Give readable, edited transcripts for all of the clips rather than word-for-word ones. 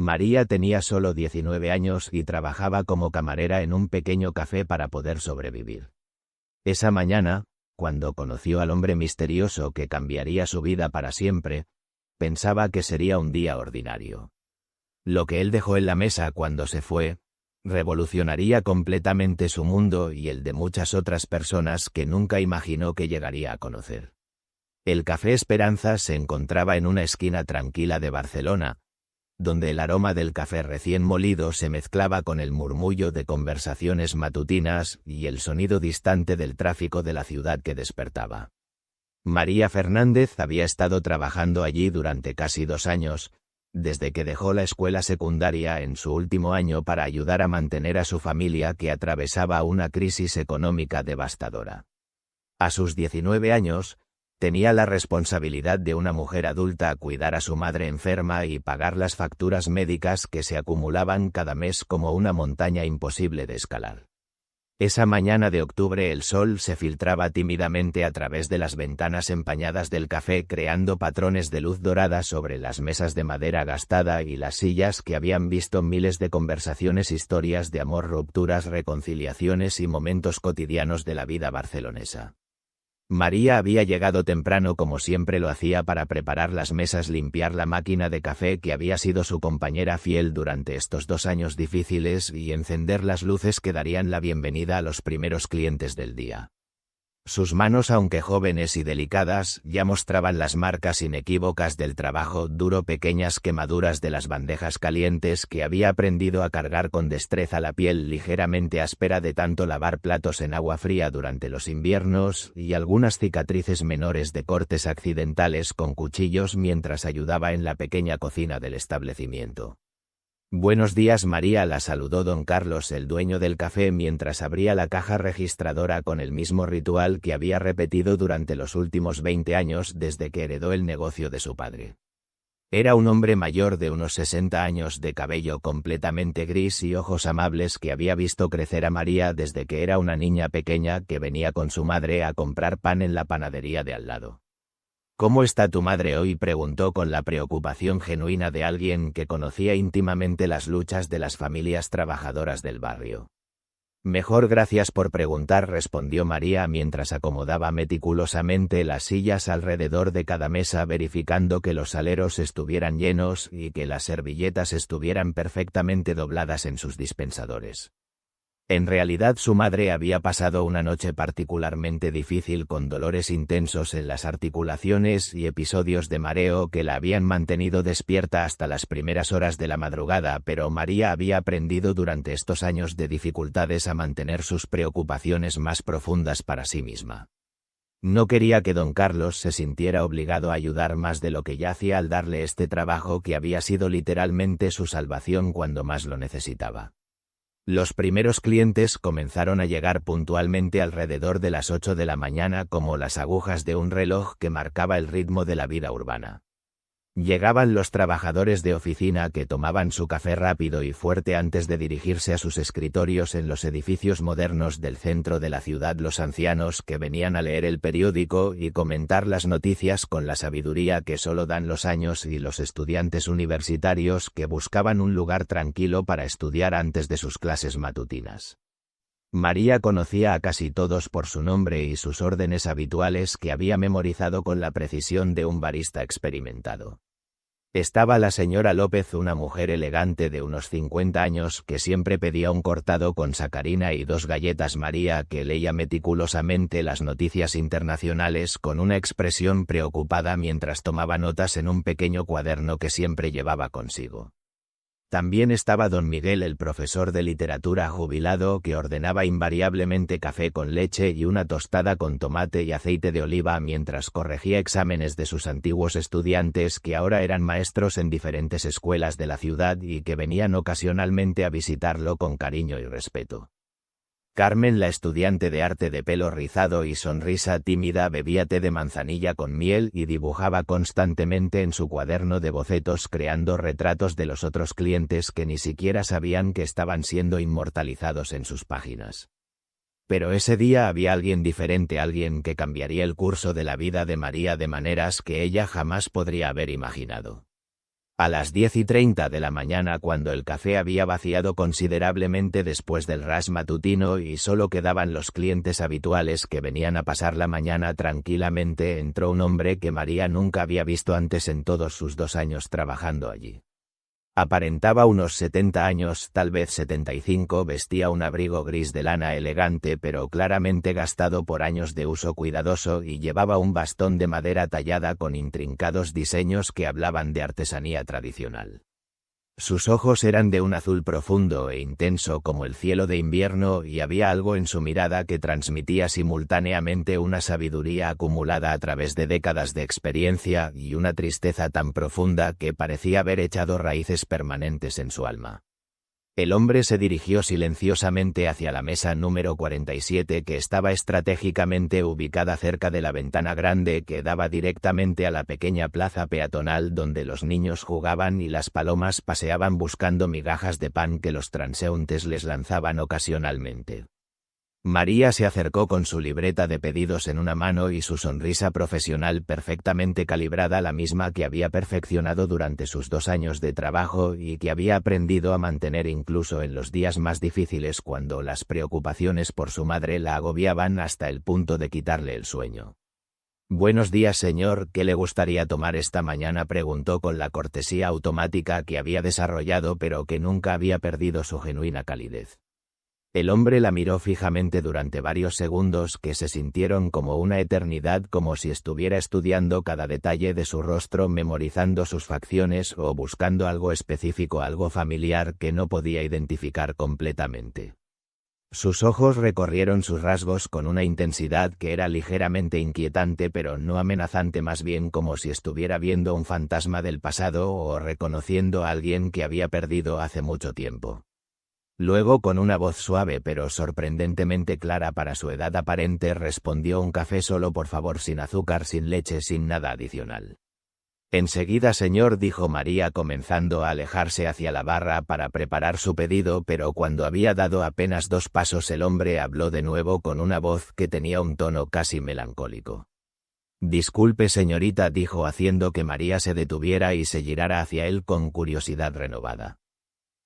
María tenía solo 19 años y trabajaba como camarera en un pequeño café para poder sobrevivir. Esa mañana, cuando conoció al hombre misterioso que cambiaría su vida para siempre, pensaba que sería un día ordinario. Lo que él dejó en la mesa cuando se fue, revolucionaría completamente su mundo y el de muchas otras personas que nunca imaginó que llegaría a conocer. El Café Esperanza se encontraba en una esquina tranquila de Barcelona, donde el aroma del café recién molido se mezclaba con el murmullo de conversaciones matutinas y el sonido distante del tráfico de la ciudad que despertaba. María Fernández había estado trabajando allí durante casi 2 años, desde que dejó la escuela secundaria en su último año para ayudar a mantener a su familia que atravesaba una crisis económica devastadora. A sus 19 años, tenía la responsabilidad de una mujer adulta a cuidar a su madre enferma y pagar las facturas médicas que se acumulaban cada mes como una montaña imposible de escalar. Esa mañana de octubre el sol se filtraba tímidamente a través de las ventanas empañadas del café creando patrones de luz dorada sobre las mesas de madera gastada y las sillas que habían visto miles de conversaciones, historias de amor, rupturas, reconciliaciones y momentos cotidianos de la vida barcelonesa. María había llegado temprano como siempre lo hacía para preparar las mesas, limpiar la máquina de café que había sido su compañera fiel durante estos 2 años difíciles y encender las luces que darían la bienvenida a los primeros clientes del día. Sus manos, aunque jóvenes y delicadas, ya mostraban las marcas inequívocas del trabajo duro, pequeñas quemaduras de las bandejas calientes que había aprendido a cargar con destreza, la piel ligeramente áspera de tanto lavar platos en agua fría durante los inviernos y algunas cicatrices menores de cortes accidentales con cuchillos mientras ayudaba en la pequeña cocina del establecimiento. «Buenos días, María», la saludó don Carlos, el dueño del café, mientras abría la caja registradora con el mismo ritual que había repetido durante los últimos 20 años desde que heredó el negocio de su padre. Era un hombre mayor de unos 60 años, de cabello completamente gris y ojos amables, que había visto crecer a María desde que era una niña pequeña que venía con su madre a comprar pan en la panadería de al lado. «¿Cómo está tu madre hoy?», preguntó con la preocupación genuina de alguien que conocía íntimamente las luchas de las familias trabajadoras del barrio. «Mejor, gracias por preguntar», respondió María mientras acomodaba meticulosamente las sillas alrededor de cada mesa, verificando que los aleros estuvieran llenos y que las servilletas estuvieran perfectamente dobladas en sus dispensadores. En realidad su madre había pasado una noche particularmente difícil, con dolores intensos en las articulaciones y episodios de mareo que la habían mantenido despierta hasta las primeras horas de la madrugada, pero María había aprendido durante estos años de dificultades a mantener sus preocupaciones más profundas para sí misma. No quería que don Carlos se sintiera obligado a ayudar más de lo que ya hacía al darle este trabajo que había sido literalmente su salvación cuando más lo necesitaba. Los primeros clientes comenzaron a llegar puntualmente alrededor de las 8 de la mañana, como las agujas de un reloj que marcaba el ritmo de la vida urbana. Llegaban los trabajadores de oficina que tomaban su café rápido y fuerte antes de dirigirse a sus escritorios en los edificios modernos del centro de la ciudad, los ancianos que venían a leer el periódico y comentar las noticias con la sabiduría que solo dan los años, y los estudiantes universitarios que buscaban un lugar tranquilo para estudiar antes de sus clases matutinas. María conocía a casi todos por su nombre y sus órdenes habituales, que había memorizado con la precisión de un barista experimentado. Estaba la señora López, una mujer elegante de unos 50 años que siempre pedía un cortado con sacarina y 2 galletas. María, que leía meticulosamente las noticias internacionales con una expresión preocupada mientras tomaba notas en un pequeño cuaderno que siempre llevaba consigo. También estaba don Miguel, el profesor de literatura jubilado, que ordenaba invariablemente café con leche y una tostada con tomate y aceite de oliva mientras corregía exámenes de sus antiguos estudiantes que ahora eran maestros en diferentes escuelas de la ciudad y que venían ocasionalmente a visitarlo con cariño y respeto. Carmen, la estudiante de arte de pelo rizado y sonrisa tímida, bebía té de manzanilla con miel y dibujaba constantemente en su cuaderno de bocetos, creando retratos de los otros clientes que ni siquiera sabían que estaban siendo inmortalizados en sus páginas. Pero ese día había alguien diferente, alguien que cambiaría el curso de la vida de María de maneras que ella jamás podría haber imaginado. A las 10:30 de la mañana, cuando el café había vaciado considerablemente después del rush matutino y solo quedaban los clientes habituales que venían a pasar la mañana tranquilamente, entró un hombre que María nunca había visto antes en todos sus 2 años trabajando allí. Aparentaba unos 70 años, tal vez 75, vestía un abrigo gris de lana elegante pero claramente gastado por años de uso cuidadoso y llevaba un bastón de madera tallada con intrincados diseños que hablaban de artesanía tradicional. Sus ojos eran de un azul profundo e intenso como el cielo de invierno y había algo en su mirada que transmitía simultáneamente una sabiduría acumulada a través de décadas de experiencia y una tristeza tan profunda que parecía haber echado raíces permanentes en su alma. El hombre se dirigió silenciosamente hacia la mesa número 47 que estaba estratégicamente ubicada cerca de la ventana grande que daba directamente a la pequeña plaza peatonal donde los niños jugaban y las palomas paseaban buscando migajas de pan que los transeúntes les lanzaban ocasionalmente. María se acercó con su libreta de pedidos en una mano y su sonrisa profesional perfectamente calibrada, la misma que había perfeccionado durante sus 2 años de trabajo y que había aprendido a mantener incluso en los días más difíciles cuando las preocupaciones por su madre la agobiaban hasta el punto de quitarle el sueño. «Buenos días, señor, ¿qué le gustaría tomar esta mañana?», preguntó con la cortesía automática que había desarrollado pero que nunca había perdido su genuina calidez. El hombre la miró fijamente durante varios segundos que se sintieron como una eternidad, como si estuviera estudiando cada detalle de su rostro, memorizando sus facciones o buscando algo específico, algo familiar que no podía identificar completamente. Sus ojos recorrieron sus rasgos con una intensidad que era ligeramente inquietante pero no amenazante, más bien como si estuviera viendo un fantasma del pasado o reconociendo a alguien que había perdido hace mucho tiempo. Luego, con una voz suave pero sorprendentemente clara para su edad aparente, respondió: «Un café solo, por favor, sin azúcar, sin leche, sin nada adicional». «Enseguida, señor», dijo María, comenzando a alejarse hacia la barra para preparar su pedido, pero cuando había dado apenas 2 pasos el hombre habló de nuevo con una voz que tenía un tono casi melancólico. «Disculpe, señorita», dijo, haciendo que María se detuviera y se girara hacia él con curiosidad renovada.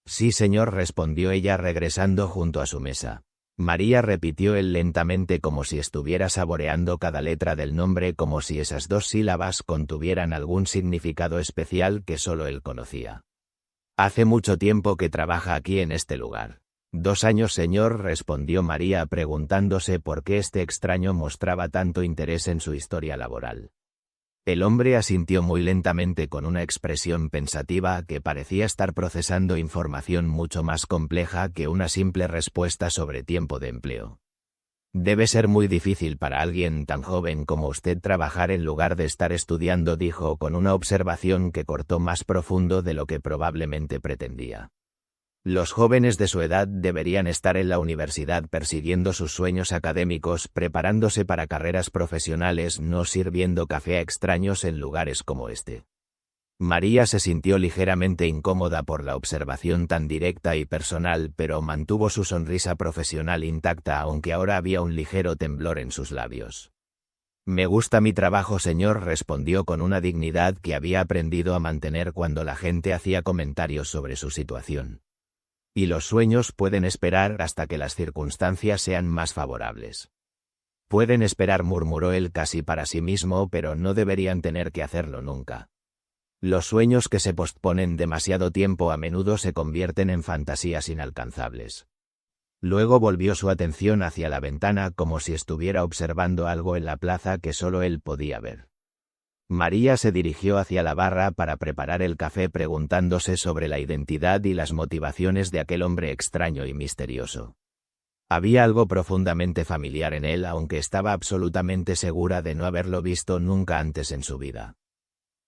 «Sí, señor», respondió ella regresando junto a su mesa. María repitió él lentamente como si estuviera saboreando cada letra del nombre, como si esas 2 sílabas contuvieran algún significado especial que solo él conocía. «Hace mucho tiempo que trabaja aquí en este lugar». «2 años, señor», respondió María preguntándose por qué este extraño mostraba tanto interés en su historia laboral. El hombre asintió muy lentamente con una expresión pensativa que parecía estar procesando información mucho más compleja que una simple respuesta sobre tiempo de empleo. «Debe ser muy difícil para alguien tan joven como usted trabajar en lugar de estar estudiando», dijo con una observación que cortó más profundo de lo que probablemente pretendía. «Los jóvenes de su edad deberían estar en la universidad persiguiendo sus sueños académicos, preparándose para carreras profesionales, no sirviendo café a extraños en lugares como este». María se sintió ligeramente incómoda por la observación tan directa y personal, pero mantuvo su sonrisa profesional intacta, aunque ahora había un ligero temblor en sus labios. «Me gusta mi trabajo, señor», respondió con una dignidad que había aprendido a mantener cuando la gente hacía comentarios sobre su situación. «Y los sueños pueden esperar hasta que las circunstancias sean más favorables». «Pueden esperar», murmuró él casi para sí mismo, «pero no deberían tener que hacerlo nunca». Los sueños que se posponen demasiado tiempo a menudo se convierten en fantasías inalcanzables. Luego volvió su atención hacia la ventana como si estuviera observando algo en la plaza que solo él podía ver. María se dirigió hacia la barra para preparar el café, preguntándose sobre la identidad y las motivaciones de aquel hombre extraño y misterioso. Había algo profundamente familiar en él, aunque estaba absolutamente segura de no haberlo visto nunca antes en su vida.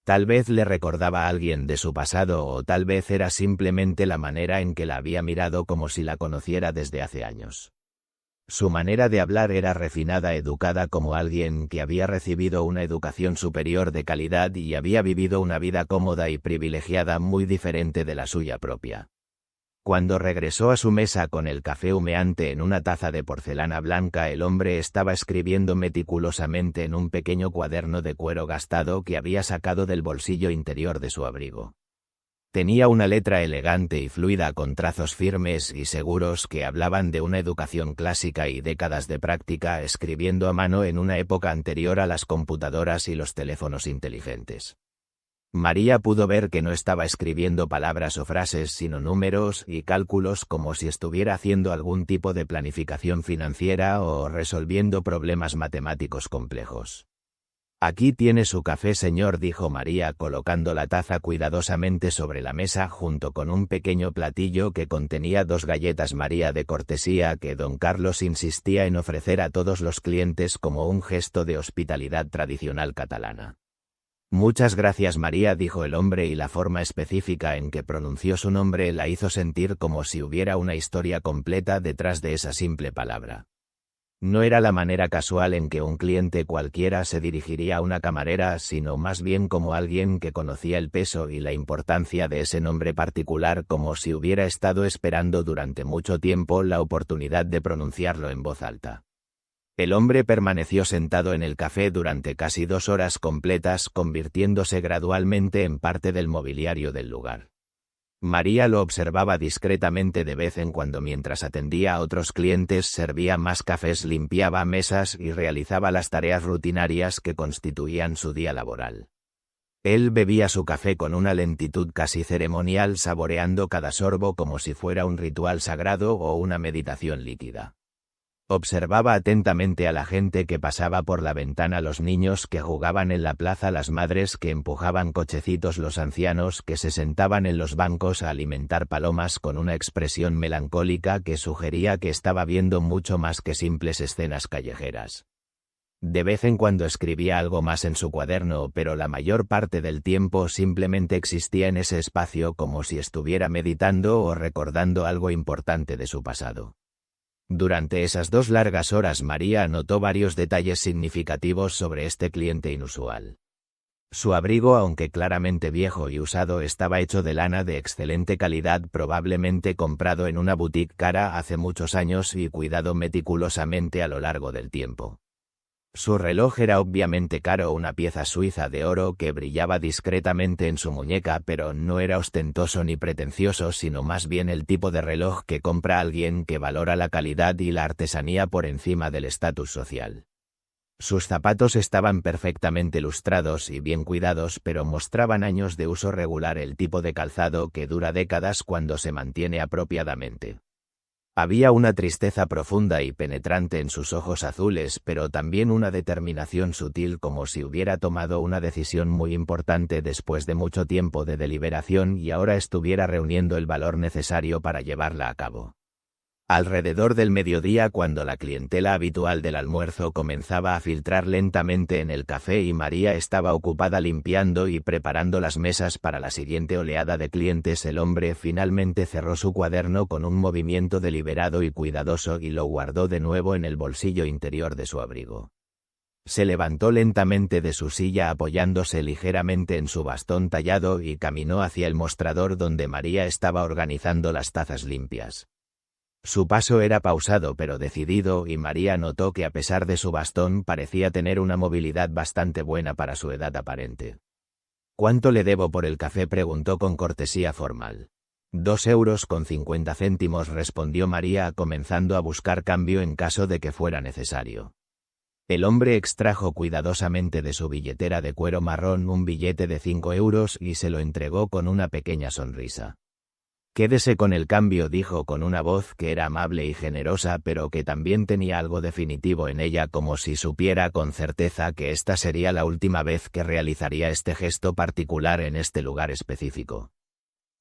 Tal vez le recordaba a alguien de su pasado, o tal vez era simplemente la manera en que la había mirado, como si la conociera desde hace años. Su manera de hablar era refinada, educada, como alguien que había recibido una educación superior de calidad y había vivido una vida cómoda y privilegiada muy diferente de la suya propia. Cuando regresó a su mesa con el café humeante en una taza de porcelana blanca, el hombre estaba escribiendo meticulosamente en un pequeño cuaderno de cuero gastado que había sacado del bolsillo interior de su abrigo. Tenía una letra elegante y fluida con trazos firmes y seguros que hablaban de una educación clásica y décadas de práctica escribiendo a mano en una época anterior a las computadoras y los teléfonos inteligentes. María pudo ver que no estaba escribiendo palabras o frases sino números y cálculos como si estuviera haciendo algún tipo de planificación financiera o resolviendo problemas matemáticos complejos. «Aquí tiene su café, señor», dijo María colocando la taza cuidadosamente sobre la mesa junto con un pequeño platillo que contenía 2 galletas María de cortesía que don Carlos insistía en ofrecer a todos los clientes como un gesto de hospitalidad tradicional catalana. «Muchas gracias, María», dijo el hombre, y la forma específica en que pronunció su nombre la hizo sentir como si hubiera una historia completa detrás de esa simple palabra. No era la manera casual en que un cliente cualquiera se dirigiría a una camarera, sino más bien como alguien que conocía el peso y la importancia de ese nombre particular, como si hubiera estado esperando durante mucho tiempo la oportunidad de pronunciarlo en voz alta. El hombre permaneció sentado en el café durante casi 2 horas completas, convirtiéndose gradualmente en parte del mobiliario del lugar. María lo observaba discretamente de vez en cuando mientras atendía a otros clientes, servía más cafés, limpiaba mesas y realizaba las tareas rutinarias que constituían su día laboral. Él bebía su café con una lentitud casi ceremonial, saboreando cada sorbo como si fuera un ritual sagrado o una meditación líquida. Observaba atentamente a la gente que pasaba por la ventana, los niños que jugaban en la plaza, las madres que empujaban cochecitos, los ancianos que se sentaban en los bancos a alimentar palomas con una expresión melancólica que sugería que estaba viendo mucho más que simples escenas callejeras. De vez en cuando escribía algo más en su cuaderno, pero la mayor parte del tiempo simplemente existía en ese espacio como si estuviera meditando o recordando algo importante de su pasado. Durante esas 2 largas horas María notó varios detalles significativos sobre este cliente inusual. Su abrigo, aunque claramente viejo y usado, estaba hecho de lana de excelente calidad, probablemente comprado en una boutique cara hace muchos años y cuidado meticulosamente a lo largo del tiempo. Su reloj era obviamente caro, una pieza suiza de oro que brillaba discretamente en su muñeca, pero no era ostentoso ni pretencioso, sino más bien el tipo de reloj que compra alguien que valora la calidad y la artesanía por encima del estatus social. Sus zapatos estaban perfectamente lustrados y bien cuidados, pero mostraban años de uso regular, el tipo de calzado que dura décadas cuando se mantiene apropiadamente. Había una tristeza profunda y penetrante en sus ojos azules, pero también una determinación sutil, como si hubiera tomado una decisión muy importante después de mucho tiempo de deliberación y ahora estuviera reuniendo el valor necesario para llevarla a cabo. Alrededor del mediodía, cuando la clientela habitual del almuerzo comenzaba a filtrar lentamente en el café y María estaba ocupada limpiando y preparando las mesas para la siguiente oleada de clientes, el hombre finalmente cerró su cuaderno con un movimiento deliberado y cuidadoso y lo guardó de nuevo en el bolsillo interior de su abrigo. Se levantó lentamente de su silla apoyándose ligeramente en su bastón tallado y caminó hacia el mostrador donde María estaba organizando las tazas limpias. Su paso era pausado pero decidido y María notó que a pesar de su bastón parecía tener una movilidad bastante buena para su edad aparente. «¿Cuánto le debo por el café?», preguntó con cortesía formal. «2,50 €», respondió María, comenzando a buscar cambio en caso de que fuera necesario. El hombre extrajo cuidadosamente de su billetera de cuero marrón un billete de 5 € y se lo entregó con una pequeña sonrisa. «Quédese con el cambio», dijo con una voz que era amable y generosa, pero que también tenía algo definitivo en ella, como si supiera con certeza que esta sería la última vez que realizaría este gesto particular en este lugar específico.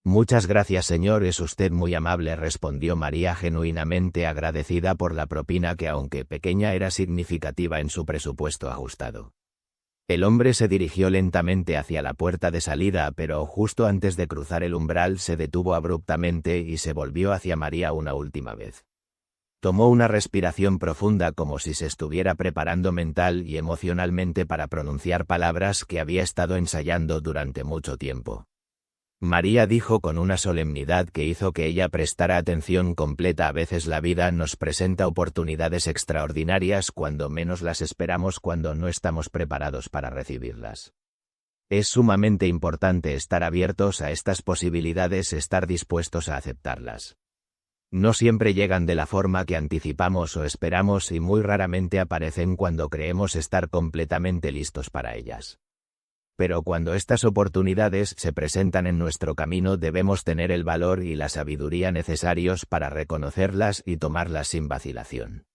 «Muchas gracias, señor, es usted muy amable», respondió María, genuinamente agradecida por la propina que, aunque pequeña, era significativa en su presupuesto ajustado. El hombre se dirigió lentamente hacia la puerta de salida, pero justo antes de cruzar el umbral se detuvo abruptamente y se volvió hacia María una última vez. Tomó una respiración profunda como si se estuviera preparando mental y emocionalmente para pronunciar palabras que había estado ensayando durante mucho tiempo. María dijo con una solemnidad que hizo que ella prestara atención completa. «A veces la vida nos presenta oportunidades extraordinarias cuando menos las esperamos, cuando no estamos preparados para recibirlas. Es sumamente importante estar abiertos a estas posibilidades, estar dispuestos a aceptarlas. No siempre llegan de la forma que anticipamos o esperamos y muy raramente aparecen cuando creemos estar completamente listos para ellas. Pero cuando estas oportunidades se presentan en nuestro camino, debemos tener el valor y la sabiduría necesarios para reconocerlas y tomarlas sin vacilación.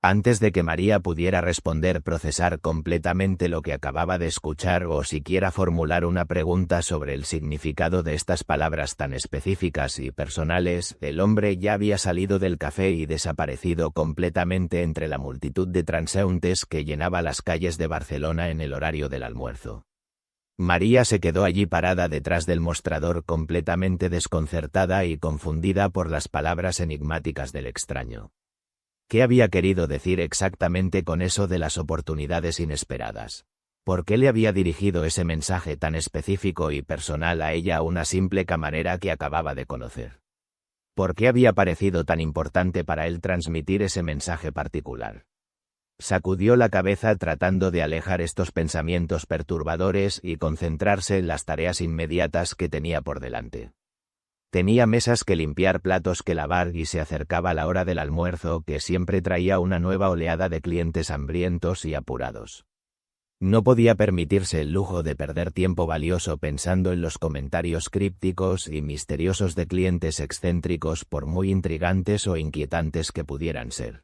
Antes de que María pudiera responder, procesar completamente lo que acababa de escuchar o siquiera formular una pregunta sobre el significado de estas palabras tan específicas y personales, el hombre ya había salido del café y desaparecido completamente entre la multitud de transeúntes que llenaba las calles de Barcelona en el horario del almuerzo. María se quedó allí parada detrás del mostrador, completamente desconcertada y confundida por las palabras enigmáticas del extraño. ¿Qué había querido decir exactamente con eso de las oportunidades inesperadas? ¿Por qué le había dirigido ese mensaje tan específico y personal a ella, una simple camarera que acababa de conocer? ¿Por qué había parecido tan importante para él transmitir ese mensaje particular? Sacudió la cabeza tratando de alejar estos pensamientos perturbadores y concentrarse en las tareas inmediatas que tenía por delante. Tenía mesas que limpiar, platos que lavar y se acercaba la hora del almuerzo, que siempre traía una nueva oleada de clientes hambrientos y apurados. No podía permitirse el lujo de perder tiempo valioso pensando en los comentarios crípticos y misteriosos de clientes excéntricos, por muy intrigantes o inquietantes que pudieran ser.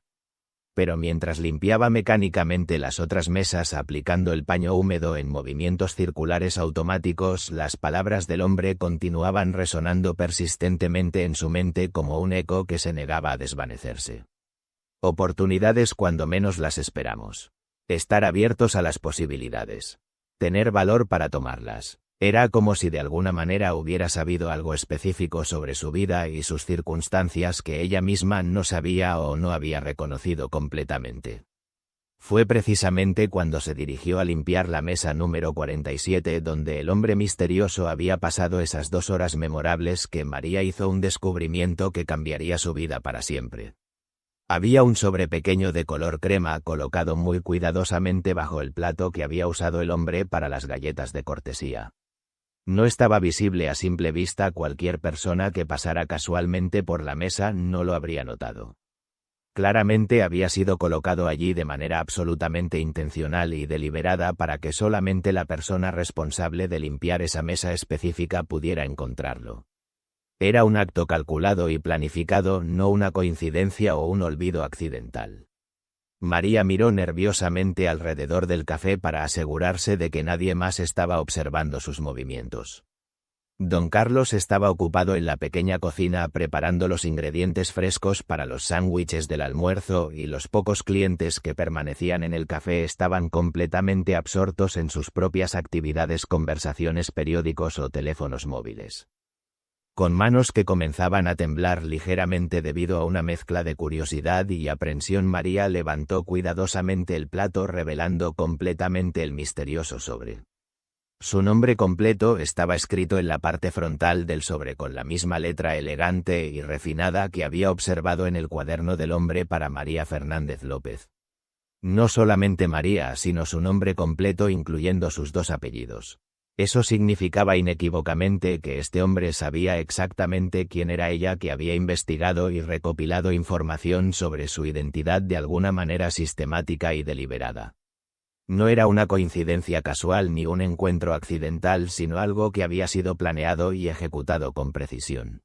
Pero mientras limpiaba mecánicamente las otras mesas aplicando el paño húmedo en movimientos circulares automáticos, las palabras del hombre continuaban resonando persistentemente en su mente como un eco que se negaba a desvanecerse. Oportunidades cuando menos las esperamos. Estar abiertos a las posibilidades. Tener valor para tomarlas. Era como si de alguna manera hubiera sabido algo específico sobre su vida y sus circunstancias que ella misma no sabía o no había reconocido completamente. Fue precisamente cuando se dirigió a limpiar la mesa número 47, donde el hombre misterioso había pasado esas 2 horas memorables, que María hizo un descubrimiento que cambiaría su vida para siempre. Había un sobre pequeño de color crema colocado muy cuidadosamente bajo el plato que había usado el hombre para las galletas de cortesía. No estaba visible a simple vista, cualquier persona que pasara casualmente por la mesa no lo habría notado. Claramente había sido colocado allí de manera absolutamente intencional y deliberada para que solamente la persona responsable de limpiar esa mesa específica pudiera encontrarlo. Era un acto calculado y planificado, no una coincidencia o un olvido accidental. María miró nerviosamente alrededor del café para asegurarse de que nadie más estaba observando sus movimientos. Don Carlos estaba ocupado en la pequeña cocina preparando los ingredientes frescos para los sándwiches del almuerzo, y los pocos clientes que permanecían en el café estaban completamente absortos en sus propias actividades, conversaciones, periódicos o teléfonos móviles. Con manos que comenzaban a temblar ligeramente debido a una mezcla de curiosidad y aprensión, María levantó cuidadosamente el plato, revelando completamente el misterioso sobre. Su nombre completo estaba escrito en la parte frontal del sobre con la misma letra elegante y refinada que había observado en el cuaderno del hombre para María Fernández López. No solamente María, sino su nombre completo incluyendo sus 2 apellidos. Eso significaba inequívocamente que este hombre sabía exactamente quién era ella, que había investigado y recopilado información sobre su identidad de alguna manera sistemática y deliberada. No era una coincidencia casual ni un encuentro accidental, sino algo que había sido planeado y ejecutado con precisión.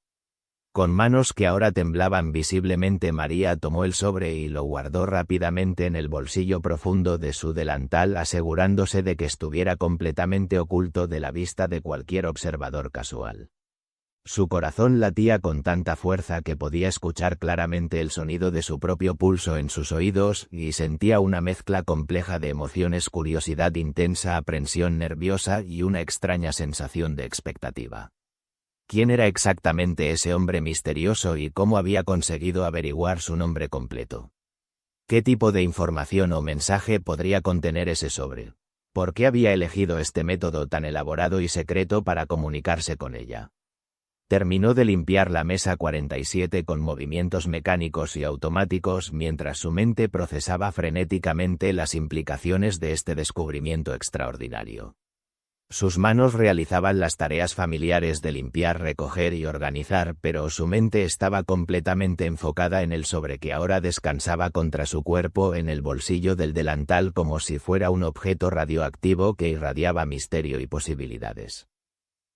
Con manos que ahora temblaban visiblemente, María tomó el sobre y lo guardó rápidamente en el bolsillo profundo de su delantal, asegurándose de que estuviera completamente oculto de la vista de cualquier observador casual. Su corazón latía con tanta fuerza que podía escuchar claramente el sonido de su propio pulso en sus oídos, y sentía una mezcla compleja de emociones: curiosidad intensa, aprensión nerviosa y una extraña sensación de expectativa. ¿Quién era exactamente ese hombre misterioso y cómo había conseguido averiguar su nombre completo? ¿Qué tipo de información o mensaje podría contener ese sobre? ¿Por qué había elegido este método tan elaborado y secreto para comunicarse con ella? Terminó de limpiar la mesa 47 con movimientos mecánicos y automáticos mientras su mente procesaba frenéticamente las implicaciones de este descubrimiento extraordinario. Sus manos realizaban las tareas familiares de limpiar, recoger y organizar, pero su mente estaba completamente enfocada en el sobre que ahora descansaba contra su cuerpo en el bolsillo del delantal como si fuera un objeto radioactivo que irradiaba misterio y posibilidades.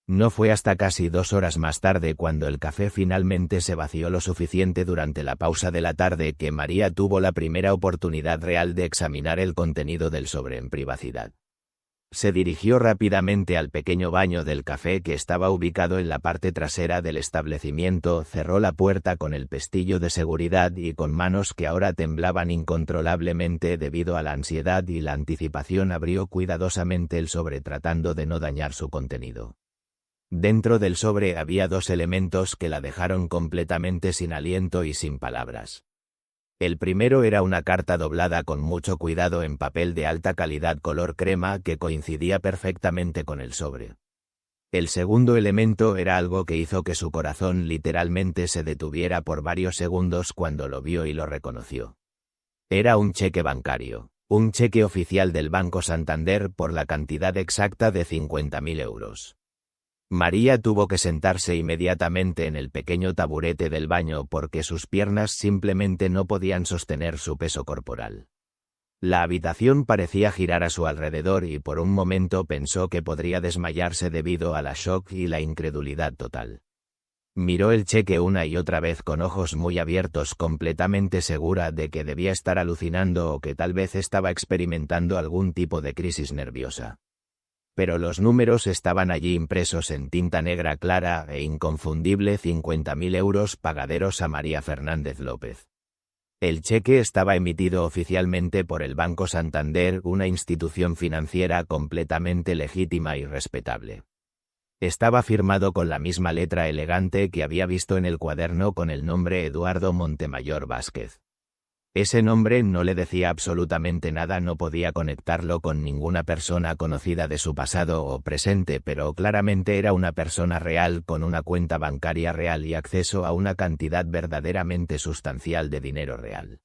No fue hasta casi 2 horas más tarde cuando el café finalmente se vació lo suficiente durante la pausa de la tarde que María tuvo la primera oportunidad real de examinar el contenido del sobre en privacidad. Se dirigió rápidamente al pequeño baño del café que estaba ubicado en la parte trasera del establecimiento, cerró la puerta con el pestillo de seguridad y con manos que ahora temblaban incontrolablemente debido a la ansiedad y la anticipación abrió cuidadosamente el sobre tratando de no dañar su contenido. Dentro del sobre había 2 elementos que la dejaron completamente sin aliento y sin palabras. El primero era una carta doblada con mucho cuidado en papel de alta calidad color crema que coincidía perfectamente con el sobre. El segundo elemento era algo que hizo que su corazón literalmente se detuviera por varios segundos cuando lo vio y lo reconoció. Era un cheque bancario, un cheque oficial del Banco Santander por la cantidad exacta de 50.000 euros. María tuvo que sentarse inmediatamente en el pequeño taburete del baño porque sus piernas simplemente no podían sostener su peso corporal. La habitación parecía girar a su alrededor y por un momento pensó que podría desmayarse debido a la shock y la incredulidad total. Miró el cheque una y otra vez con ojos muy abiertos, completamente segura de que debía estar alucinando o que tal vez estaba experimentando algún tipo de crisis nerviosa. Pero los números estaban allí impresos en tinta negra clara e inconfundible: 50.000 euros pagaderos a María Fernández López. El cheque estaba emitido oficialmente por el Banco Santander, una institución financiera completamente legítima y respetable. Estaba firmado con la misma letra elegante que había visto en el cuaderno con el nombre Eduardo Montemayor Vázquez. Ese nombre no le decía absolutamente nada, no podía conectarlo con ninguna persona conocida de su pasado o presente, pero claramente era una persona real con una cuenta bancaria real y acceso a una cantidad verdaderamente sustancial de dinero real.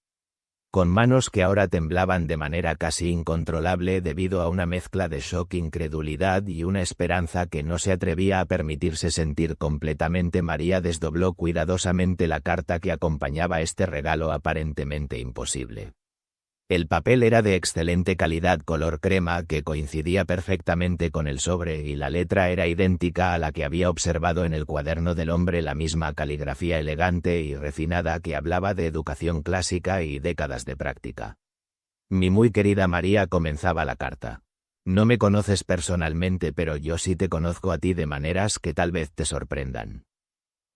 Con manos que ahora temblaban de manera casi incontrolable debido a una mezcla de shock, incredulidad y una esperanza que no se atrevía a permitirse sentir completamente, María desdobló cuidadosamente la carta que acompañaba este regalo aparentemente imposible. El papel era de excelente calidad color crema que coincidía perfectamente con el sobre y la letra era idéntica a la que había observado en el cuaderno del hombre, la misma caligrafía elegante y refinada que hablaba de educación clásica y décadas de práctica. Mi muy querida María, comenzaba la carta. No me conoces personalmente, pero yo sí te conozco a ti de maneras que tal vez te sorprendan.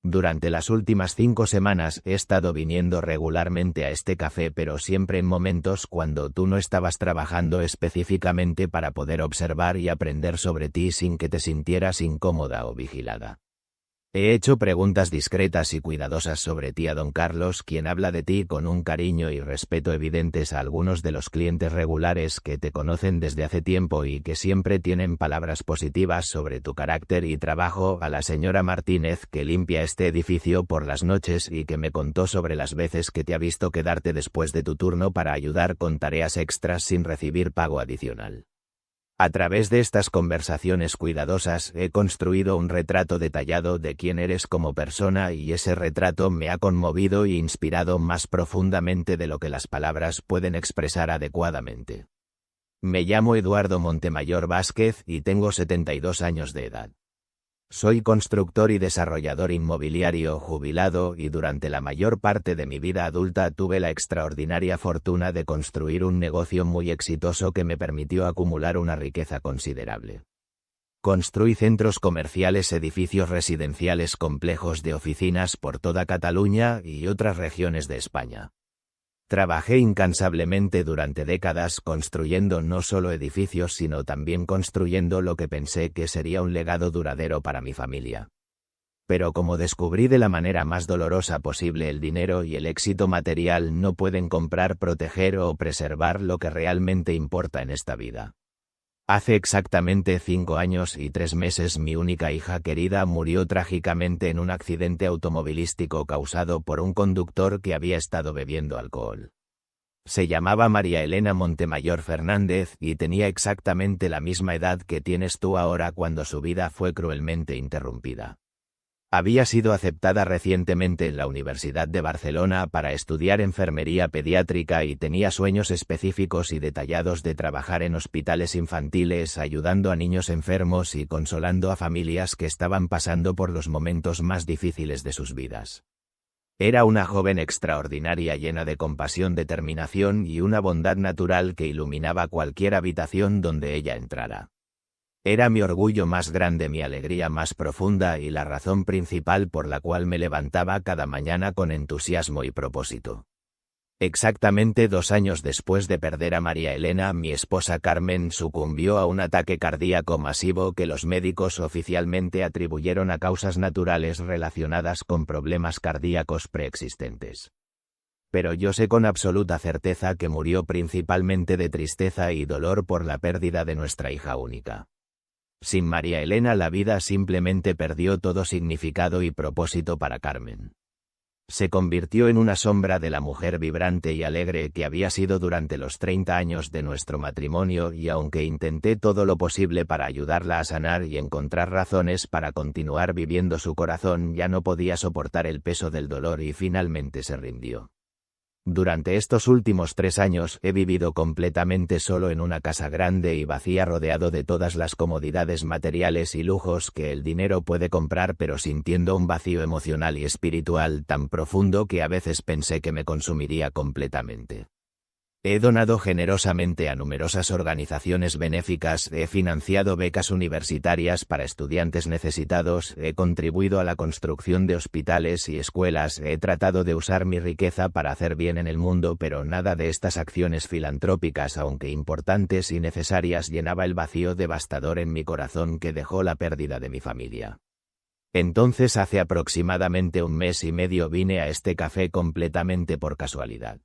Durante las últimas 5 semanas he estado viniendo regularmente a este café, pero siempre en momentos cuando tú no estabas trabajando específicamente, para poder observar y aprender sobre ti sin que te sintieras incómoda o vigilada. He hecho preguntas discretas y cuidadosas sobre ti a don Carlos, quien habla de ti con un cariño y respeto evidentes a algunos de los clientes regulares que te conocen desde hace tiempo y que siempre tienen palabras positivas sobre tu carácter y trabajo, a la señora Martínez, que limpia este edificio por las noches y que me contó sobre las veces que te ha visto quedarte después de tu turno para ayudar con tareas extras sin recibir pago adicional. A través de estas conversaciones cuidadosas he construido un retrato detallado de quién eres como persona y ese retrato me ha conmovido e inspirado más profundamente de lo que las palabras pueden expresar adecuadamente. Me llamo Eduardo Montemayor Vázquez y tengo 72 años de edad. Soy constructor y desarrollador inmobiliario jubilado y durante la mayor parte de mi vida adulta tuve la extraordinaria fortuna de construir un negocio muy exitoso que me permitió acumular una riqueza considerable. Construí centros comerciales, edificios residenciales, complejos de oficinas por toda Cataluña y otras regiones de España. Trabajé incansablemente durante décadas construyendo no solo edificios sino también construyendo lo que pensé que sería un legado duradero para mi familia. Pero como descubrí de la manera más dolorosa posible, el dinero y el éxito material no pueden comprar, proteger o preservar lo que realmente importa en esta vida. Hace exactamente 5 años y 3 meses mi única hija querida murió trágicamente en un accidente automovilístico causado por un conductor que había estado bebiendo alcohol. Se llamaba María Elena Montemayor Fernández y tenía exactamente la misma edad que tienes tú ahora cuando su vida fue cruelmente interrumpida. Había sido aceptada recientemente en la Universidad de Barcelona para estudiar enfermería pediátrica y tenía sueños específicos y detallados de trabajar en hospitales infantiles ayudando a niños enfermos y consolando a familias que estaban pasando por los momentos más difíciles de sus vidas. Era una joven extraordinaria llena de compasión, determinación y una bondad natural que iluminaba cualquier habitación donde ella entrara. Era mi orgullo más grande, mi alegría más profunda y la razón principal por la cual me levantaba cada mañana con entusiasmo y propósito. Exactamente 2 años después de perder a María Elena, mi esposa Carmen sucumbió a un ataque cardíaco masivo que los médicos oficialmente atribuyeron a causas naturales relacionadas con problemas cardíacos preexistentes. Pero yo sé con absoluta certeza que murió principalmente de tristeza y dolor por la pérdida de nuestra hija única. Sin María Elena la vida simplemente perdió todo significado y propósito para Carmen. Se convirtió en una sombra de la mujer vibrante y alegre que había sido durante los 30 años de nuestro matrimonio y aunque intenté todo lo posible para ayudarla a sanar y encontrar razones para continuar viviendo, su corazón ya no podía soportar el peso del dolor y finalmente se rindió. Durante estos últimos 3 años he vivido completamente solo en una casa grande y vacía, rodeado de todas las comodidades materiales y lujos que el dinero puede comprar, pero sintiendo un vacío emocional y espiritual tan profundo que a veces pensé que me consumiría completamente. He donado generosamente a numerosas organizaciones benéficas, he financiado becas universitarias para estudiantes necesitados, he contribuido a la construcción de hospitales y escuelas, he tratado de usar mi riqueza para hacer bien en el mundo, pero nada de estas acciones filantrópicas, aunque importantes y necesarias, llenaba el vacío devastador en mi corazón que dejó la pérdida de mi familia. Entonces, hace aproximadamente 1 mes y medio vine a este café completamente por casualidad.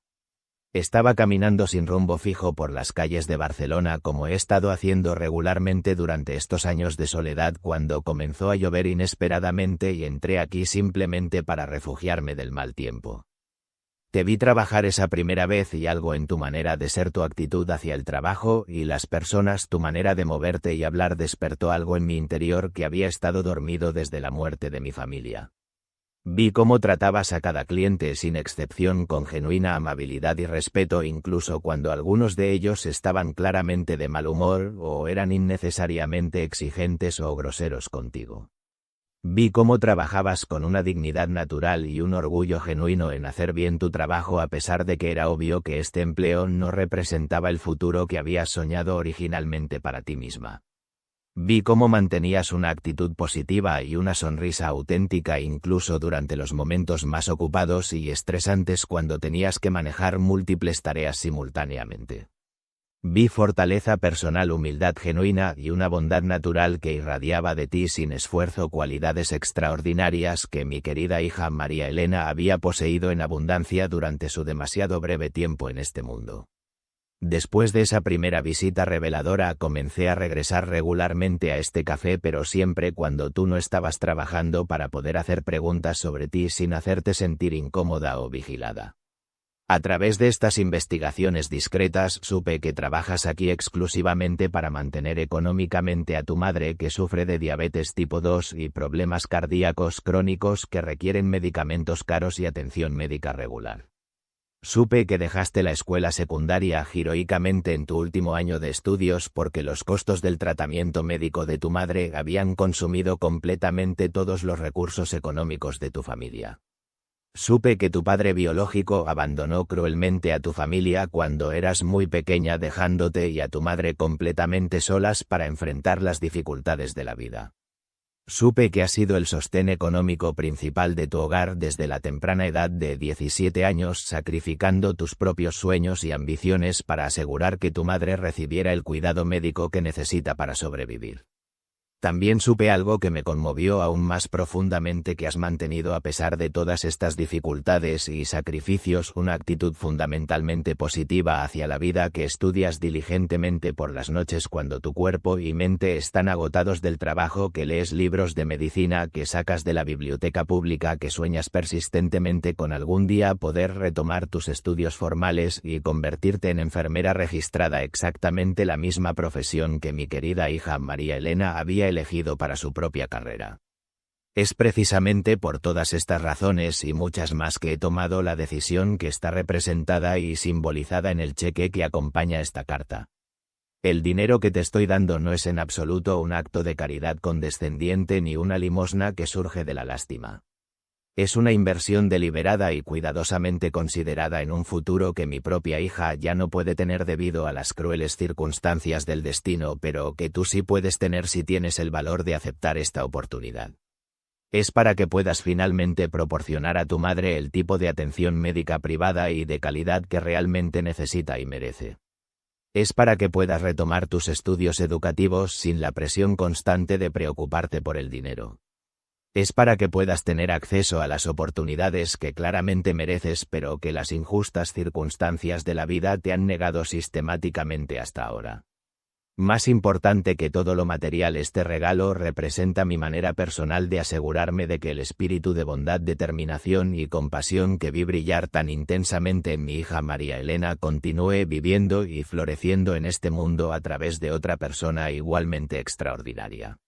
Estaba caminando sin rumbo fijo por las calles de Barcelona como he estado haciendo regularmente durante estos años de soledad cuando comenzó a llover inesperadamente y entré aquí simplemente para refugiarme del mal tiempo. Te vi trabajar esa primera vez y algo en tu manera de ser, tu actitud hacia el trabajo y las personas, tu manera de moverte y hablar despertó algo en mi interior que había estado dormido desde la muerte de mi familia. Vi cómo tratabas a cada cliente sin excepción con genuina amabilidad y respeto, incluso cuando algunos de ellos estaban claramente de mal humor o eran innecesariamente exigentes o groseros contigo. Vi cómo trabajabas con una dignidad natural y un orgullo genuino en hacer bien tu trabajo, a pesar de que era obvio que este empleo no representaba el futuro que habías soñado originalmente para ti misma. Vi cómo mantenías una actitud positiva y una sonrisa auténtica incluso durante los momentos más ocupados y estresantes cuando tenías que manejar múltiples tareas simultáneamente. Vi fortaleza personal, humildad genuina y una bondad natural que irradiaba de ti sin esfuerzo, cualidades extraordinarias que mi querida hija María Elena había poseído en abundancia durante su demasiado breve tiempo en este mundo. Después de esa primera visita reveladora comencé a regresar regularmente a este café, pero siempre cuando tú no estabas trabajando, para poder hacer preguntas sobre ti sin hacerte sentir incómoda o vigilada. A través de estas investigaciones discretas supe que trabajas aquí exclusivamente para mantener económicamente a tu madre, que sufre de diabetes tipo 2 y problemas cardíacos crónicos que requieren medicamentos caros y atención médica regular. Supe que dejaste la escuela secundaria heroicamente en tu último año de estudios porque los costos del tratamiento médico de tu madre habían consumido completamente todos los recursos económicos de tu familia. Supe que tu padre biológico abandonó cruelmente a tu familia cuando eras muy pequeña, dejándote y a tu madre completamente solas para enfrentar las dificultades de la vida. Supe que has sido el sostén económico principal de tu hogar desde la temprana edad de 17 años, sacrificando tus propios sueños y ambiciones para asegurar que tu madre recibiera el cuidado médico que necesita para sobrevivir. También supe algo que me conmovió aún más profundamente, que has mantenido a pesar de todas estas dificultades y sacrificios una actitud fundamentalmente positiva hacia la vida, que estudias diligentemente por las noches cuando tu cuerpo y mente están agotados del trabajo, que lees libros de medicina que sacas de la biblioteca pública, que sueñas persistentemente con algún día poder retomar tus estudios formales y convertirte en enfermera registrada, exactamente la misma profesión que mi querida hija María Elena había elegido para su propia carrera. Es precisamente por todas estas razones y muchas más que he tomado la decisión que está representada y simbolizada en el cheque que acompaña esta carta. El dinero que te estoy dando no es en absoluto un acto de caridad condescendiente ni una limosna que surge de la lástima. Es una inversión deliberada y cuidadosamente considerada en un futuro que mi propia hija ya no puede tener debido a las crueles circunstancias del destino, pero que tú sí puedes tener si tienes el valor de aceptar esta oportunidad. Es para que puedas finalmente proporcionar a tu madre el tipo de atención médica privada y de calidad que realmente necesita y merece. Es para que puedas retomar tus estudios educativos sin la presión constante de preocuparte por el dinero. Es para que puedas tener acceso a las oportunidades que claramente mereces, pero que las injustas circunstancias de la vida te han negado sistemáticamente hasta ahora. Más importante que todo lo material, este regalo representa mi manera personal de asegurarme de que el espíritu de bondad, determinación y compasión que vi brillar tan intensamente en mi hija María Elena continúe viviendo y floreciendo en este mundo a través de otra persona igualmente extraordinaria.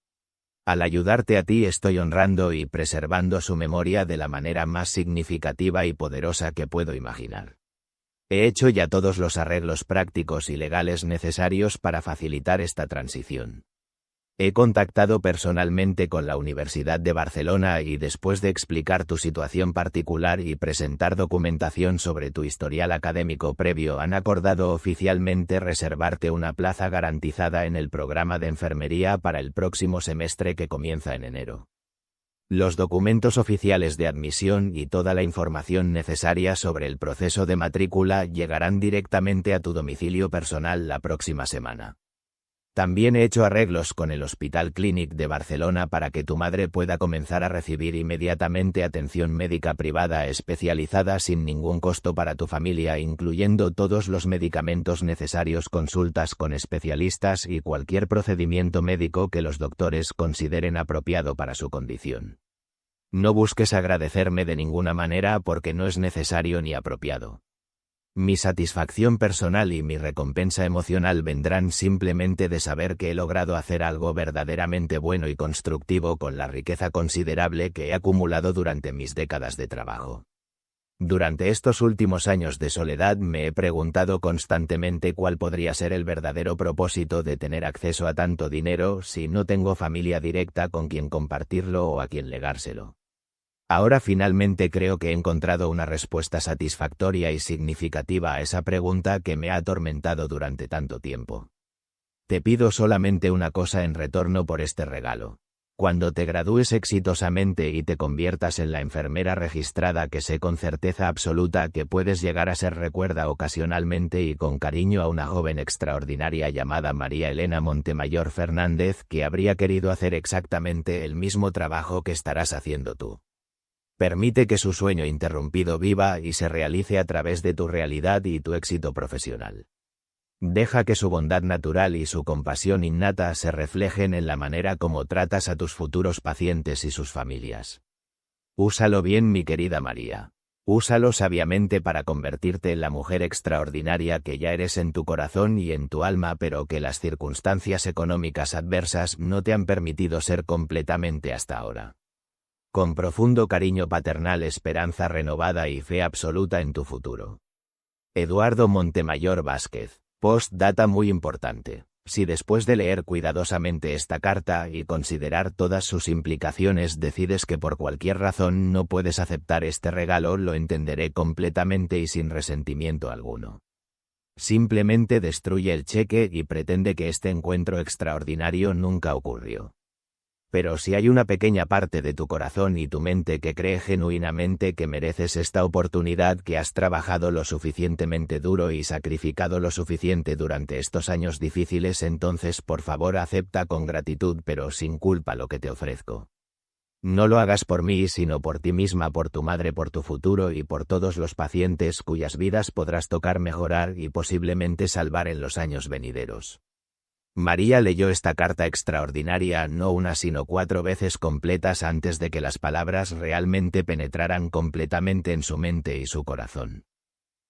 Al ayudarte a ti estoy honrando y preservando su memoria de la manera más significativa y poderosa que puedo imaginar. He hecho ya todos los arreglos prácticos y legales necesarios para facilitar esta transición. He contactado personalmente con la Universidad de Barcelona y, después de explicar tu situación particular y presentar documentación sobre tu historial académico previo, han acordado oficialmente reservarte una plaza garantizada en el programa de enfermería para el próximo semestre, que comienza en enero. Los documentos oficiales de admisión y toda la información necesaria sobre el proceso de matrícula llegarán directamente a tu domicilio personal la próxima semana. También he hecho arreglos con el Hospital Clínic de Barcelona para que tu madre pueda comenzar a recibir inmediatamente atención médica privada especializada sin ningún costo para tu familia, incluyendo todos los medicamentos necesarios, consultas con especialistas y cualquier procedimiento médico que los doctores consideren apropiado para su condición. No busques agradecerme de ninguna manera, porque no es necesario ni apropiado. Mi satisfacción personal y mi recompensa emocional vendrán simplemente de saber que he logrado hacer algo verdaderamente bueno y constructivo con la riqueza considerable que he acumulado durante mis décadas de trabajo. Durante estos últimos años de soledad me he preguntado constantemente cuál podría ser el verdadero propósito de tener acceso a tanto dinero si no tengo familia directa con quien compartirlo o a quien legárselo. Ahora finalmente creo que he encontrado una respuesta satisfactoria y significativa a esa pregunta que me ha atormentado durante tanto tiempo. Te pido solamente una cosa en retorno por este regalo. Cuando te gradúes exitosamente y te conviertas en la enfermera registrada que sé con certeza absoluta que puedes llegar a ser, recuerda ocasionalmente y con cariño a una joven extraordinaria llamada María Elena Montemayor Fernández, que habría querido hacer exactamente el mismo trabajo que estarás haciendo tú. Permite que su sueño interrumpido viva y se realice a través de tu realidad y tu éxito profesional. Deja que su bondad natural y su compasión innata se reflejen en la manera como tratas a tus futuros pacientes y sus familias. Úsalo bien, mi querida María. Úsalo sabiamente para convertirte en la mujer extraordinaria que ya eres en tu corazón y en tu alma, pero que las circunstancias económicas adversas no te han permitido ser completamente hasta ahora. Con profundo cariño paternal, esperanza renovada y fe absoluta en tu futuro. Eduardo Montemayor Vázquez. Postdata muy importante. Si después de leer cuidadosamente esta carta y considerar todas sus implicaciones decides que por cualquier razón no puedes aceptar este regalo, lo entenderé completamente y sin resentimiento alguno. Simplemente destruye el cheque y pretende que este encuentro extraordinario nunca ocurrió. Pero si hay una pequeña parte de tu corazón y tu mente que cree genuinamente que mereces esta oportunidad, que has trabajado lo suficientemente duro y sacrificado lo suficiente durante estos años difíciles, entonces por favor acepta con gratitud pero sin culpa lo que te ofrezco. No lo hagas por mí, sino por ti misma, por tu madre, por tu futuro y por todos los pacientes cuyas vidas podrás tocar, mejorar y posiblemente salvar en los años venideros. María leyó esta carta extraordinaria no una sino 4 veces completas antes de que las palabras realmente penetraran completamente en su mente y su corazón.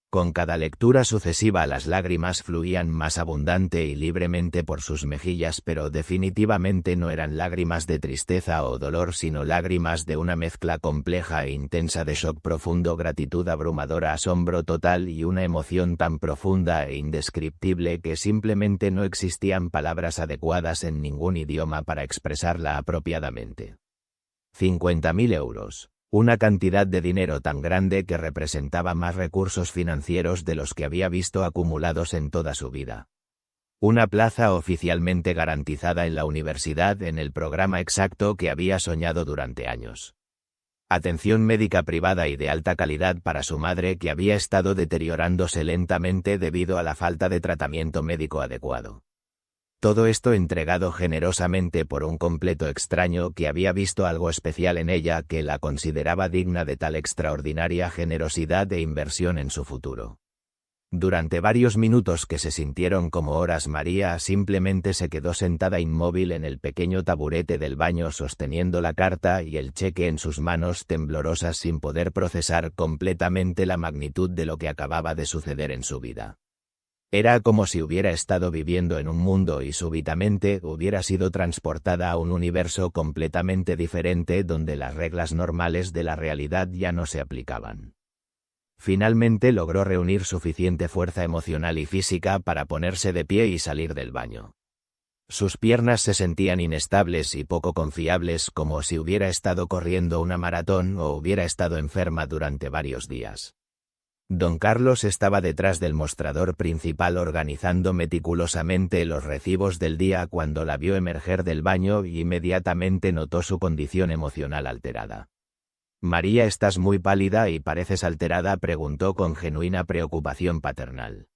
Con cada lectura sucesiva las lágrimas fluían más abundante y libremente por sus mejillas, pero definitivamente no eran lágrimas de tristeza o dolor, sino lágrimas de una mezcla compleja e intensa de shock profundo, gratitud abrumadora, asombro total y una emoción tan profunda e indescriptible que simplemente no existían palabras adecuadas en ningún idioma para expresarla apropiadamente. 50.000 euros. Una cantidad de dinero tan grande que representaba más recursos financieros de los que había visto acumulados en toda su vida. Una plaza oficialmente garantizada en la universidad en el programa exacto que había soñado durante años. Atención médica privada y de alta calidad para su madre, que había estado deteriorándose lentamente debido a la falta de tratamiento médico adecuado. Todo esto entregado generosamente por un completo extraño que había visto algo especial en ella, que la consideraba digna de tal extraordinaria generosidad e inversión en su futuro. Durante varios minutos que se sintieron como horas, María simplemente se quedó sentada inmóvil en el pequeño taburete del baño, sosteniendo la carta y el cheque en sus manos temblorosas, sin poder procesar completamente la magnitud de lo que acababa de suceder en su vida. Era como si hubiera estado viviendo en un mundo y súbitamente hubiera sido transportada a un universo completamente diferente, donde las reglas normales de la realidad ya no se aplicaban. Finalmente logró reunir suficiente fuerza emocional y física para ponerse de pie y salir del baño. Sus piernas se sentían inestables y poco confiables, como si hubiera estado corriendo una maratón o hubiera estado enferma durante varios días. Don Carlos estaba detrás del mostrador principal organizando meticulosamente los recibos del día cuando la vio emerger del baño y inmediatamente notó su condición emocional alterada. «María, estás muy pálida y pareces alterada», preguntó con genuina preocupación paternal.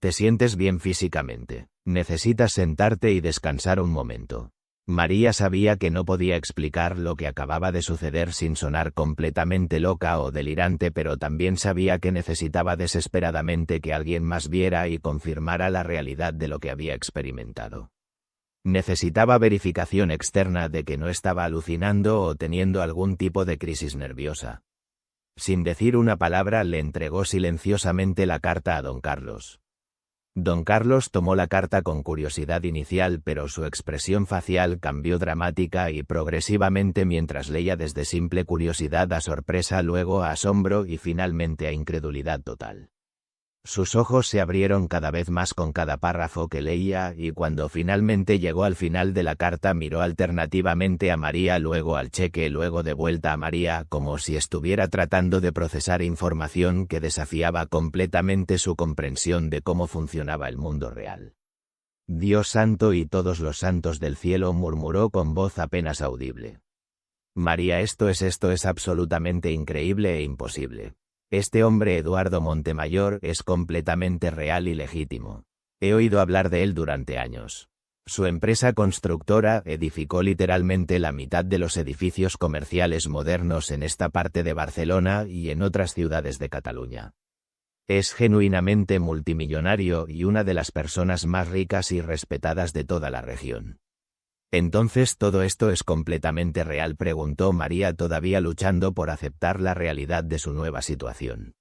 «¿Te sientes bien físicamente? Necesitas sentarte y descansar un momento». María sabía que no podía explicar lo que acababa de suceder sin sonar completamente loca o delirante, pero también sabía que necesitaba desesperadamente que alguien más viera y confirmara la realidad de lo que había experimentado. Necesitaba verificación externa de que no estaba alucinando o teniendo algún tipo de crisis nerviosa. Sin decir una palabra, le entregó silenciosamente la carta a don Carlos. Don Carlos tomó la carta con curiosidad inicial, pero su expresión facial cambió dramática y progresivamente mientras leía, desde simple curiosidad a sorpresa, luego a asombro y finalmente a incredulidad total. Sus ojos se abrieron cada vez más con cada párrafo que leía, y cuando finalmente llegó al final de la carta miró alternativamente a María, luego al cheque, luego de vuelta a María, como si estuviera tratando de procesar información que desafiaba completamente su comprensión de cómo funcionaba el mundo real. «Dios santo y todos los santos del cielo», murmuró con voz apenas audible. «María, esto es absolutamente increíble e imposible. Este hombre, Eduardo Montemayor, es completamente real y legítimo. He oído hablar de él durante años. Su empresa constructora edificó literalmente la mitad de los edificios comerciales modernos en esta parte de Barcelona y en otras ciudades de Cataluña. Es genuinamente multimillonario y una de las personas más ricas y respetadas de toda la región». «¿Entonces todo esto es completamente real?», preguntó María, todavía luchando por aceptar la realidad de su nueva situación.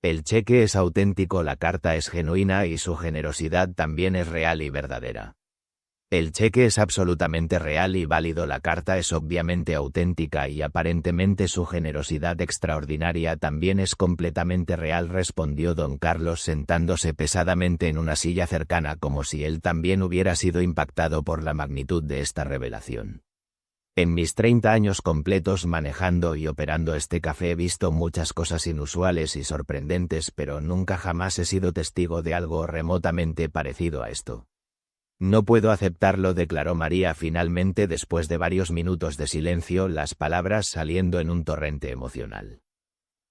«El cheque es auténtico, la carta es genuina y su generosidad también es real y verdadera». «El cheque es absolutamente real y válido, la carta es obviamente auténtica y aparentemente su generosidad extraordinaria también es completamente real», respondió don Carlos, sentándose pesadamente en una silla cercana, como si él también hubiera sido impactado por la magnitud de esta revelación. «En mis 30 años completos manejando y operando este café he visto muchas cosas inusuales y sorprendentes, pero nunca jamás he sido testigo de algo remotamente parecido a esto. No puedo aceptarlo, declaró María finalmente después de varios minutos de silencio, las palabras saliendo en un torrente emocional.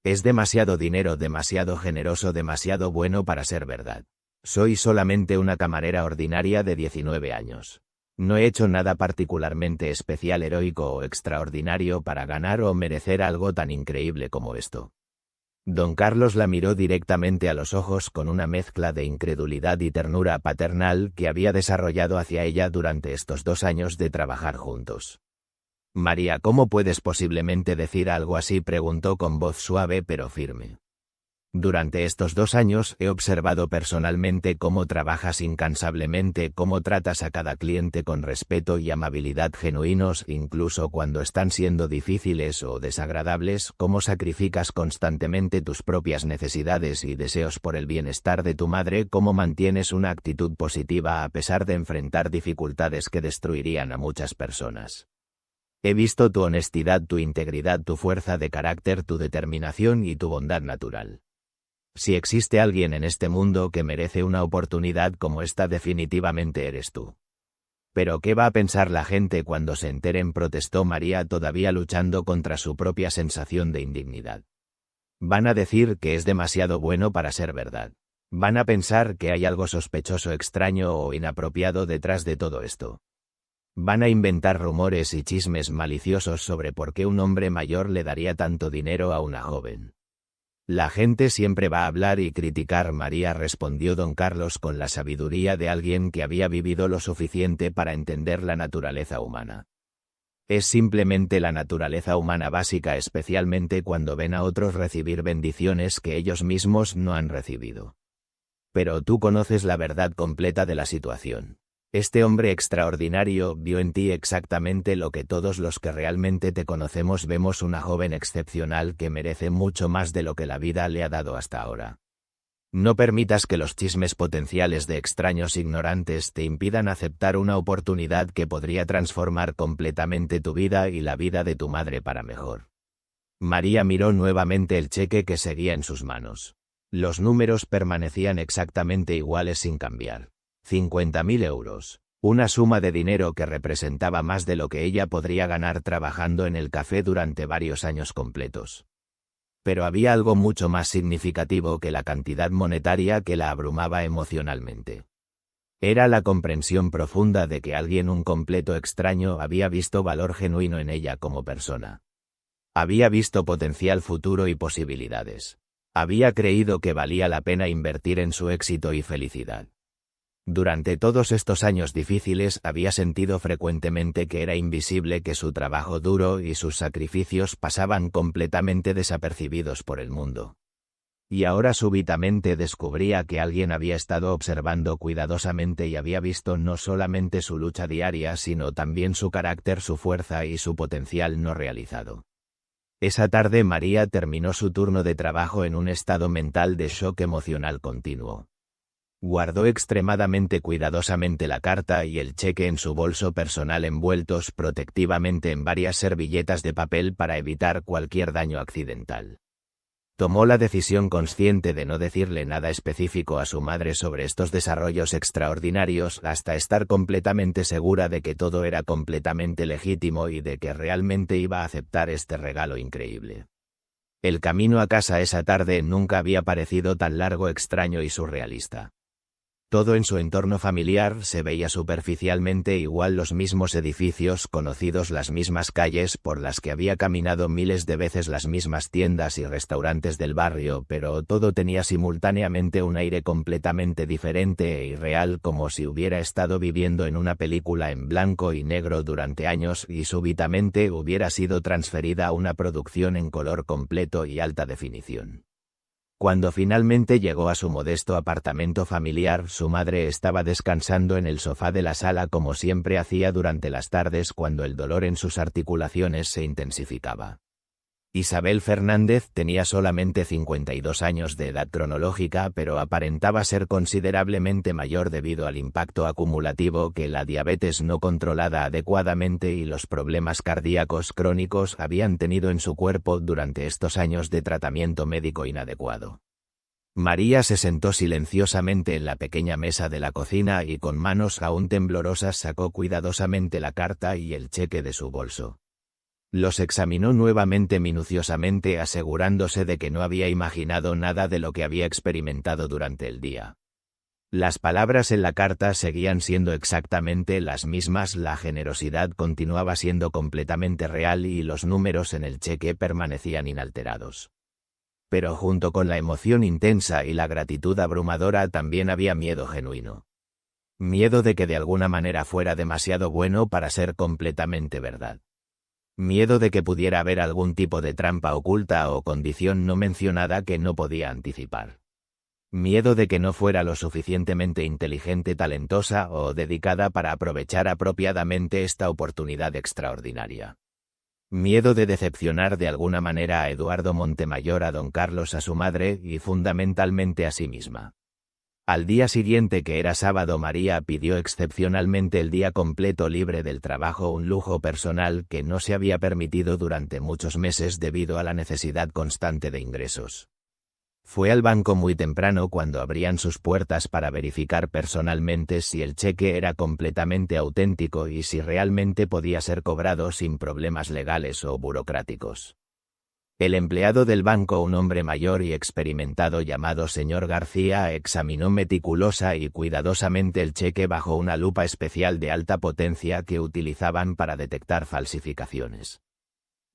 Es demasiado dinero, demasiado generoso, demasiado bueno para ser verdad. Soy solamente una camarera ordinaria de 19 años. No he hecho nada particularmente especial, heroico o extraordinario para ganar o merecer algo tan increíble como esto. Don Carlos la miró directamente a los ojos con una mezcla de incredulidad y ternura paternal que había desarrollado hacia ella durante estos 2 años de trabajar juntos. María, ¿cómo puedes posiblemente decir algo así?, preguntó con voz suave pero firme. Durante estos 2 años he observado personalmente cómo trabajas incansablemente, cómo tratas a cada cliente con respeto y amabilidad genuinos, incluso cuando están siendo difíciles o desagradables, cómo sacrificas constantemente tus propias necesidades y deseos por el bienestar de tu madre, cómo mantienes una actitud positiva a pesar de enfrentar dificultades que destruirían a muchas personas. He visto tu honestidad, tu integridad, tu fuerza de carácter, tu determinación y tu bondad natural. Si existe alguien en este mundo que merece una oportunidad como esta, definitivamente eres tú. ¿Pero qué va a pensar la gente cuando se enteren?, protestó María, todavía luchando contra su propia sensación de indignidad. Van a decir que es demasiado bueno para ser verdad. Van a pensar que hay algo sospechoso, extraño o inapropiado detrás de todo esto. Van a inventar rumores y chismes maliciosos sobre por qué un hombre mayor le daría tanto dinero a una joven. La gente siempre va a hablar y criticar, María, respondió don Carlos con la sabiduría de alguien que había vivido lo suficiente para entender la naturaleza humana. Es simplemente la naturaleza humana básica, especialmente cuando ven a otros recibir bendiciones que ellos mismos no han recibido. Pero tú conoces la verdad completa de la situación. Este hombre extraordinario vio en ti exactamente lo que todos los que realmente te conocemos vemos: una joven excepcional que merece mucho más de lo que la vida le ha dado hasta ahora. No permitas que los chismes potenciales de extraños ignorantes te impidan aceptar una oportunidad que podría transformar completamente tu vida y la vida de tu madre para mejor. María miró nuevamente el cheque que seguía en sus manos. Los números permanecían exactamente iguales sin cambiar. 50.000 euros. Una suma de dinero que representaba más de lo que ella podría ganar trabajando en el café durante varios años completos. Pero había algo mucho más significativo que la cantidad monetaria que la abrumaba emocionalmente. Era la comprensión profunda de que alguien, un completo extraño, había visto valor genuino en ella como persona. Había visto potencial futuro y posibilidades. Había creído que valía la pena invertir en su éxito y felicidad. Durante todos estos años difíciles había sentido frecuentemente que era invisible, que su trabajo duro y sus sacrificios pasaban completamente desapercibidos por el mundo. Y ahora súbitamente descubría que alguien había estado observando cuidadosamente y había visto no solamente su lucha diaria, sino también su carácter, su fuerza y su potencial no realizado. Esa tarde María terminó su turno de trabajo en un estado mental de shock emocional continuo. Guardó extremadamente cuidadosamente la carta y el cheque en su bolso personal, envueltos protectivamente en varias servilletas de papel para evitar cualquier daño accidental. Tomó la decisión consciente de no decirle nada específico a su madre sobre estos desarrollos extraordinarios hasta estar completamente segura de que todo era completamente legítimo y de que realmente iba a aceptar este regalo increíble. El camino a casa esa tarde nunca había parecido tan largo, extraño y surrealista. Todo en su entorno familiar se veía superficialmente igual: los mismos edificios conocidos, las mismas calles por las que había caminado miles de veces, las mismas tiendas y restaurantes del barrio, pero todo tenía simultáneamente un aire completamente diferente e irreal, como si hubiera estado viviendo en una película en blanco y negro durante años y súbitamente hubiera sido transferida a una producción en color completo y alta definición. Cuando finalmente llegó a su modesto apartamento familiar, su madre estaba descansando en el sofá de la sala como siempre hacía durante las tardes cuando el dolor en sus articulaciones se intensificaba. Isabel Fernández tenía solamente 52 años de edad cronológica, pero aparentaba ser considerablemente mayor debido al impacto acumulativo que la diabetes no controlada adecuadamente y los problemas cardíacos crónicos habían tenido en su cuerpo durante estos años de tratamiento médico inadecuado. María se sentó silenciosamente en la pequeña mesa de la cocina y con manos aún temblorosas sacó cuidadosamente la carta y el cheque de su bolso. Los examinó nuevamente minuciosamente, asegurándose de que no había imaginado nada de lo que había experimentado durante el día. Las palabras en la carta seguían siendo exactamente las mismas, la generosidad continuaba siendo completamente real y los números en el cheque permanecían inalterados. Pero junto con la emoción intensa y la gratitud abrumadora también había miedo genuino. Miedo de que de alguna manera fuera demasiado bueno para ser completamente verdad. Miedo de que pudiera haber algún tipo de trampa oculta o condición no mencionada que no podía anticipar. Miedo de que no fuera lo suficientemente inteligente, talentosa o dedicada para aprovechar apropiadamente esta oportunidad extraordinaria. Miedo de decepcionar de alguna manera a Eduardo Montemayor, a don Carlos, a su madre y fundamentalmente a sí misma. Al día siguiente, que era sábado, María pidió excepcionalmente el día completo libre del trabajo, un lujo personal que no se había permitido durante muchos meses debido a la necesidad constante de ingresos. Fue al banco muy temprano cuando abrían sus puertas para verificar personalmente si el cheque era completamente auténtico y si realmente podía ser cobrado sin problemas legales o burocráticos. El empleado del banco, un hombre mayor y experimentado llamado señor García, examinó meticulosa y cuidadosamente el cheque bajo una lupa especial de alta potencia que utilizaban para detectar falsificaciones.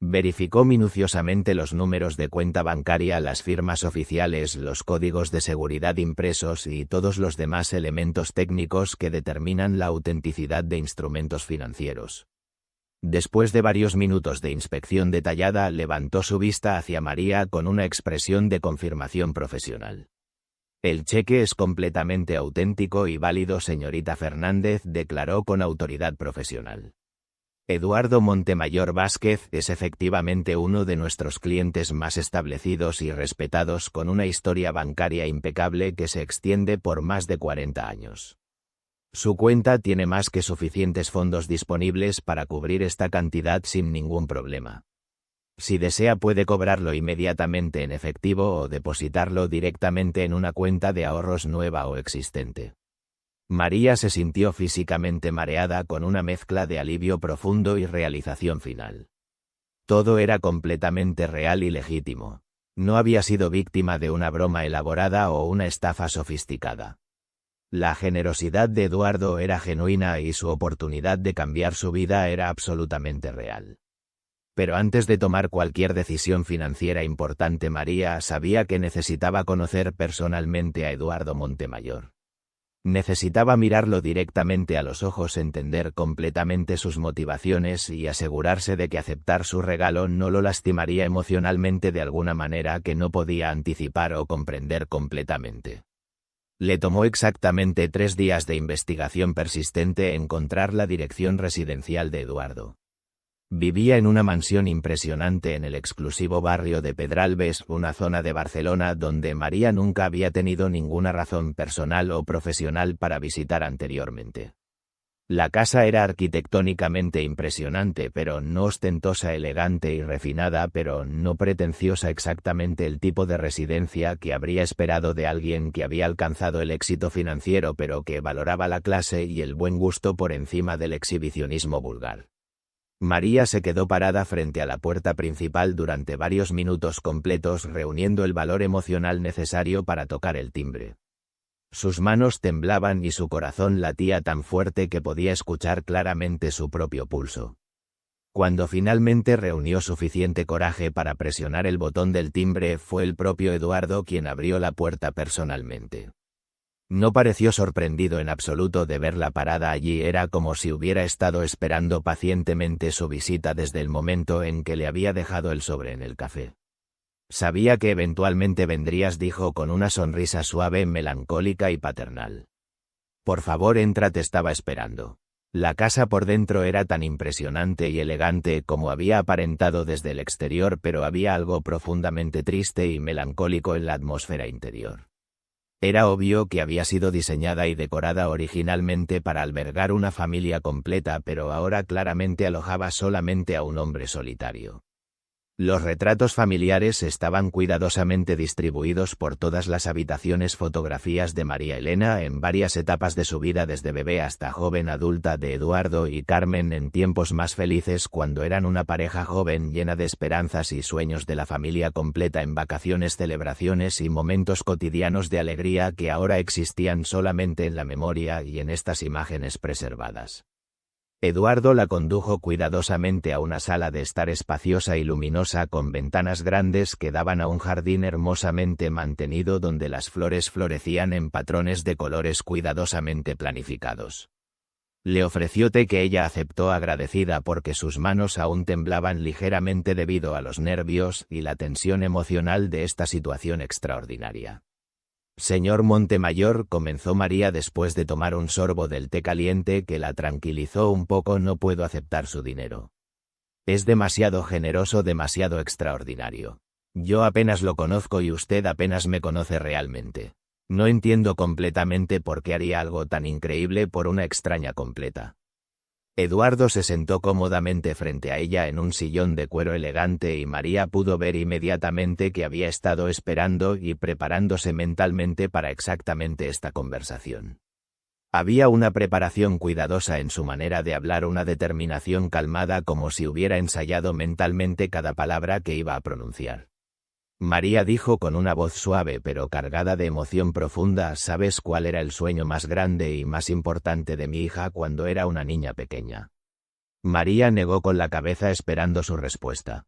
Verificó minuciosamente los números de cuenta bancaria, las firmas oficiales, los códigos de seguridad impresos y todos los demás elementos técnicos que determinan la autenticidad de instrumentos financieros. Después de varios minutos de inspección detallada, levantó su vista hacia María con una expresión de confirmación profesional. «El cheque es completamente auténtico y válido, señorita Fernández», declaró con autoridad profesional. «Eduardo Montemayor Vázquez es efectivamente uno de nuestros clientes más establecidos y respetados, con una historia bancaria impecable que se extiende por más de 40 años. Su cuenta tiene más que suficientes fondos disponibles para cubrir esta cantidad sin ningún problema. Si desea puede cobrarlo inmediatamente en efectivo o depositarlo directamente en una cuenta de ahorros nueva o existente». María se sintió físicamente mareada, con una mezcla de alivio profundo y realización final. Todo era completamente real y legítimo. No había sido víctima de una broma elaborada o una estafa sofisticada. La generosidad de Eduardo era genuina y su oportunidad de cambiar su vida era absolutamente real. Pero antes de tomar cualquier decisión financiera importante, María sabía que necesitaba conocer personalmente a Eduardo Montemayor. Necesitaba mirarlo directamente a los ojos, entender completamente sus motivaciones y asegurarse de que aceptar su regalo no lo lastimaría emocionalmente de alguna manera que no podía anticipar o comprender completamente. Le tomó exactamente 3 días de investigación persistente encontrar la dirección residencial de Eduardo. Vivía en una mansión impresionante en el exclusivo barrio de Pedralbes, una zona de Barcelona donde María nunca había tenido ninguna razón personal o profesional para visitar anteriormente. La casa era arquitectónicamente impresionante, pero no ostentosa, elegante y refinada, pero no pretenciosa, exactamente el tipo de residencia que habría esperado de alguien que había alcanzado el éxito financiero pero que valoraba la clase y el buen gusto por encima del exhibicionismo vulgar. María se quedó parada frente a la puerta principal durante varios minutos completos, reuniendo el valor emocional necesario para tocar el timbre. Sus manos temblaban y su corazón latía tan fuerte que podía escuchar claramente su propio pulso. Cuando finalmente reunió suficiente coraje para presionar el botón del timbre, fue el propio Eduardo quien abrió la puerta personalmente. No pareció sorprendido en absoluto de verla parada allí, era como si hubiera estado esperando pacientemente su visita desde el momento en que le había dejado el sobre en el café. «Sabía que eventualmente vendrías», dijo con una sonrisa suave, melancólica y paternal. «Por favor, entra, te estaba esperando». La casa por dentro era tan impresionante y elegante como había aparentado desde el exterior, pero había algo profundamente triste y melancólico en la atmósfera interior. Era obvio que había sido diseñada y decorada originalmente para albergar una familia completa, pero ahora claramente alojaba solamente a un hombre solitario. Los retratos familiares estaban cuidadosamente distribuidos por todas las habitaciones. Fotografías de María Elena en varias etapas de su vida, desde bebé hasta joven adulta, de Eduardo y Carmen en tiempos más felices, cuando eran una pareja joven llena de esperanzas y sueños, de la familia completa en vacaciones, celebraciones y momentos cotidianos de alegría que ahora existían solamente en la memoria y en estas imágenes preservadas. Eduardo la condujo cuidadosamente a una sala de estar espaciosa y luminosa, con ventanas grandes que daban a un jardín hermosamente mantenido donde las flores florecían en patrones de colores cuidadosamente planificados. Le ofreció té, que ella aceptó agradecida, porque sus manos aún temblaban ligeramente debido a los nervios y la tensión emocional de esta situación extraordinaria. Señor Montemayor, comenzó María después de tomar un sorbo del té caliente que la tranquilizó un poco, no puedo aceptar su dinero. Es demasiado generoso, demasiado extraordinario. Yo apenas lo conozco y usted apenas me conoce realmente. No entiendo completamente por qué haría algo tan increíble por una extraña completa. Eduardo se sentó cómodamente frente a ella en un sillón de cuero elegante y María pudo ver inmediatamente que había estado esperando y preparándose mentalmente para exactamente esta conversación. Había una preparación cuidadosa en su manera de hablar, una determinación calmada, como si hubiera ensayado mentalmente cada palabra que iba a pronunciar. María dijo con una voz suave pero cargada de emoción profunda: ¿Sabes cuál era el sueño más grande y más importante de mi hija cuando era una niña pequeña? María negó con la cabeza esperando su respuesta.